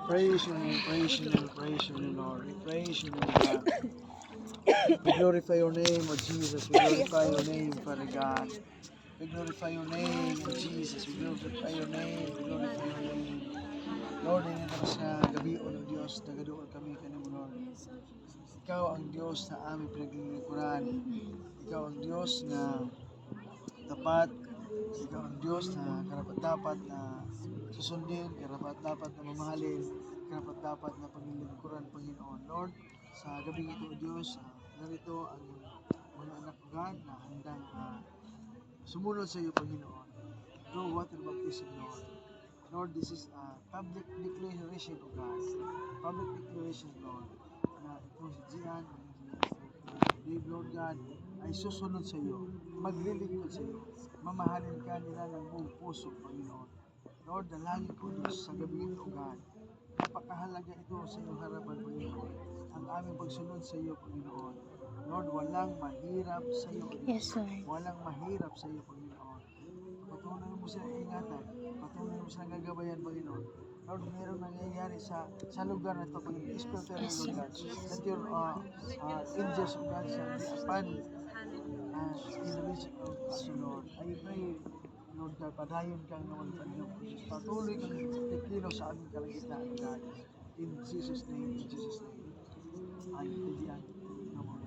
Praise your name, praise your name, praise your name, Lord. We praise your name, God. We glorify your name, O Jesus. We glorify your name, Father God. We glorify your name, O Jesus. We glorify your name. We glorify your name. Lord, ini naman sa gabi o Diyos, nagaduol kami kanimo, Lord. Ikaw ang Diyos na aming pinaglilingkuran. Ikaw ang Diyos na tapat. Ikaw ang Diyos na karapat-dapat na susundin, karapat-dapat na mamahalin, karapat-dapat na paglilingkuran, Panginoon. Lord, sa gabi ito, Diyos, narito ang mga anak ko, God, na handang sumunod sa iyo, Panginoon. No water baptism, Lord. Lord, this is a public declaration of God. Public declaration, Lord, na ito si Gian, Dave, Lord God, ay susunod sa iyo, maglilingkod sa iyo, mamahalin ka nila ng buong puso, Panginoon. Lord, dalangin ko, Diyos, sa gabi ito, God, napakahalaga ito sa iyong harapan, Panginoon, ang aming pagsunod sa iyo, Panginoon. Lord, walang mahirap sa iyo, Diyos. Yes, Lord. Walang mahirap sa iyo, Panginoon. Patuloy mo sila ingatan, patuloy mo sila gagabayan, Panginoon. Lord, mayroong nangyayari sa lugar na ito, Panginoon. Especially, Yes, Lord Lord God, Jesus. that your angels of God shall be upon in the midst of us, Lord. I pray, Lord God, padayon kang naman Panginoon ko, Diyos. Patuloy kang tikilo sa aming kalagitnaan, God. In Jesus' name, in Jesus' name. Ay, bigyan ng mga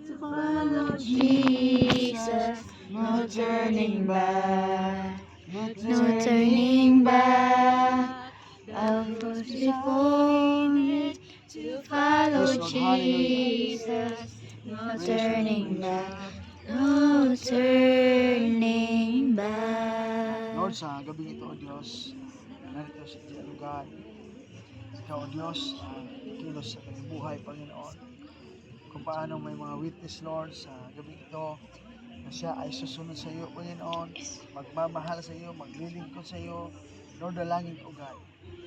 To follow Jesus, no turning back, no turning back. Love was before me. To follow Yes, Lord. Hallelujah. Jesus, no Praise your turning name. back, no turning back. Lord, sa gabing ito, O Diyos, narito sa Diyan, God. Ikaw, O Diyos, kilos sa kanyang buhay, Panginoon. Kung paano may mga witness, Lord, sa gabing ito, na siya ay susunod sa iyo, Panginoon, magmamahal sa iyo, maglilingkod sa iyo. Lord, dalangin ko, God,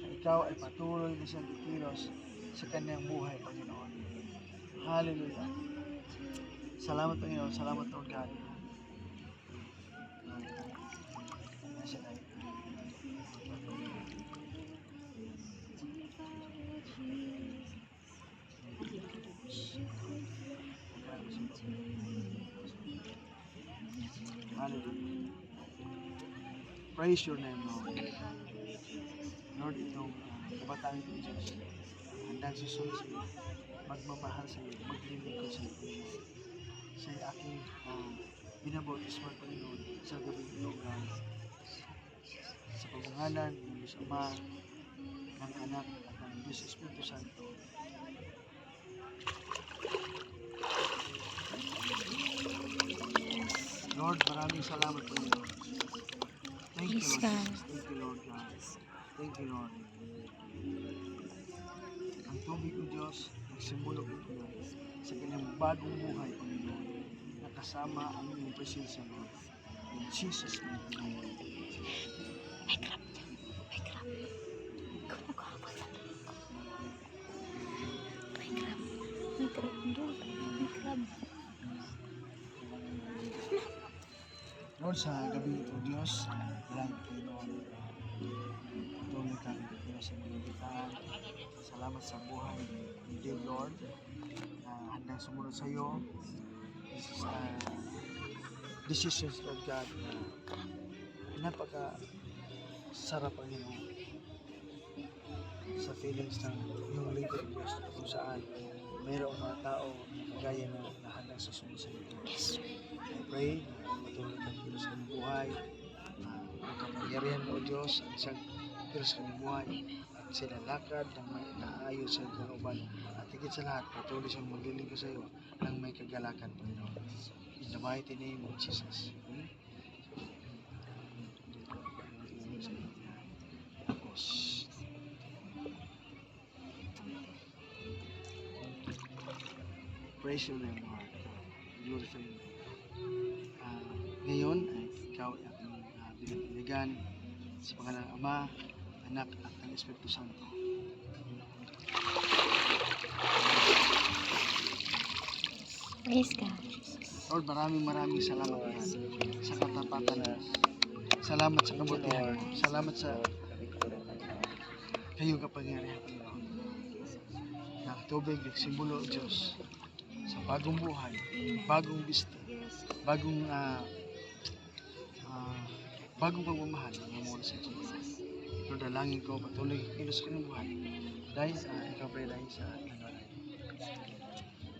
na ikaw ay patuloy na siyang kikilos sa kanyang buhay, Panginoon. Hallelujah. Salamat, Panginoon. Salamat, Lord God. Nasa tayo. Hallelujah. Praise your name, Lord. Lord, itong kabataan ko, Diyos, handang susunod sa iyo, magmamahal sa iyo, maglilingkod sa iyo, Panginoon. Sa aking binabautisman, Panginoon, sa gabi ito, God, sa pamahalan ng Diyos Ama, ng Anak, at ng Diyos Espiritu Santo. Lord, maraming salamat, Panginoon. Thank you, Praise Lord God. Jesus. Thank you, Lord God. Thank you, Lord. Ang tubig ng Diyos, nagsimulog ito, Lord, sa kanyang bagong buhay, Panginoon, na kasama ang iyong presensya, Lord. In Jesus' name. May crab dyan. May crab. Ikaw na ko ako sa May crab. May crab doon. May crab. Lord, sa gabi ito, Diyos, dalangin ko, Lord. Patuloy kang kaya sa magigitan. Salamat sa buhay ni Dave, Lord, na handang sumunod sa iyo. This is decisions, Lord God, na napaka sarap, Panginoon, sa feelings ng iyong lingkod, Diyos, kung saan mayroong mga tao gaya na handang susunod sa iyo. Yes, sir. I pray na patuloy kang kilos sa kanyang buhay. Ang kapangyarihan mo, O Diyos, ang isang kilos sa kanyang buhay. At sila lakad ng may naayos sa kalooban. At higit sa lahat, patuloy siyang maglilingkod sa iyo ng may kagalakan, Panginoon. In the mighty name of Jesus. Praise your name, Lord. Glorify you. Ngayon, ay ikaw ay aking binatiligan sa pangalan ng Ama, Anak, at ng Espiritu Santo. Praise God. Lord, maraming salamat, God, sa katapatan. Salamat sa kabutihan. Salamat sa Kayo kapangyarihan, Panginoon. Na ang tubig, simbolo ng Diyos sa bagong buhay, bagong bista, Yes. bagong bagong pagmamahal ng amor sa Jesus. Lord, dalangin ko, patuloy kilos ko ng buhay. Dahil ikaw pray dahil sa nagaray.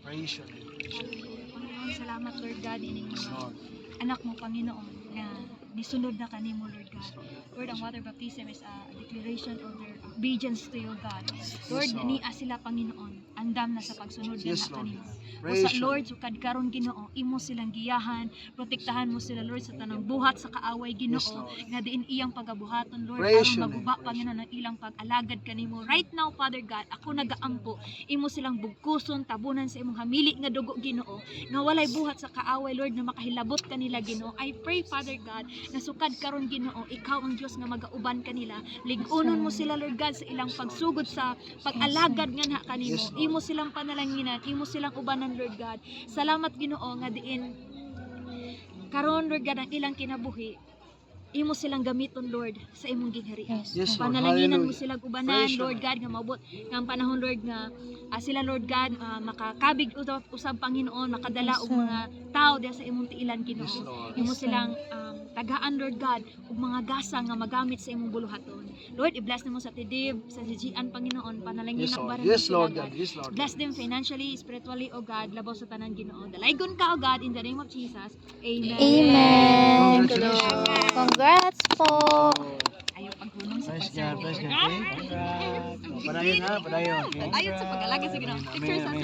Praise your name, praise your name. Panginoon, salamat Lord God ining Yes, Lord. anak mo Panginoon na nisunod na kanimo Lord God. Yes, Lord. Lord, ang water baptism is a declaration of their obedience to you, God. Lord, Yes, Lord. niya sila, Panginoon, andam na sa pagsunod Yes, na Lord. kanimo. O Praise sa your Lord, sukad karon Ginoo, imo silang giyahan, protektahan mo sila, Lord, sa tanang buhat sa kaaway, Ginoo, Yes, Lord. nga diin iyang pagabuhaton, Lord, Praise aron your maguba, name. Panginoon, ang ilang pag-alagad kanimo. Right now, Father God, ako nagaampo, imo silang bugkuson, tabunan sa imong hamili nga dugo, Ginoo, nga walay buhat sa kaaway, Lord, na makahilabot kanila, Ginoo. I pray, Father God, na sukad karon Ginoo, ikaw ang Dios nga magauban kanila. Ligunon mo sila, Lord God, sa ilang pagsugod sa pag-alagad nga na kanimo. Yes, Lord. Imo silang panalanginan, imo silang ubanan, Lord God. Salamat, Ginoo, nga diin karon, Lord God, ang ilang kinabuhi, imo silang gamiton, Lord, sa imong gingharian. Yes, Lord. Panalanginan mo Hallelujah. silang ubanan, Praise your Lord God, nga maabot nga ang panahon, Lord, nga sila, Lord God, makakabig usab Panginoon, makadala og mga tao diha sa imong tiilan, Ginoo. Yes, Lord. Imo silang tagaan, Lord God, ug mga gasa nga magamit sa imong buluhaton. Lord, i-bless nimo sa tidib, sa sijian, Panginoon, panalangin Yes, ang Lord. baran Yes, sila, Lord God. God. Yes, Lord. Bless them financially, spiritually, O God, labaw sa tanan, Ginoo. Dalaygon ka, O God, in the name of Jesus. Amen. Amen. Congratulations. Congrats po. Ayaw paghunong sa Praise God. pagsabi. Praise God. Okay? Congrats. Padayon ha. Padayon. Okay? Ayon sa pag-alaga sa Ginoo. Amen, Picture sa amen.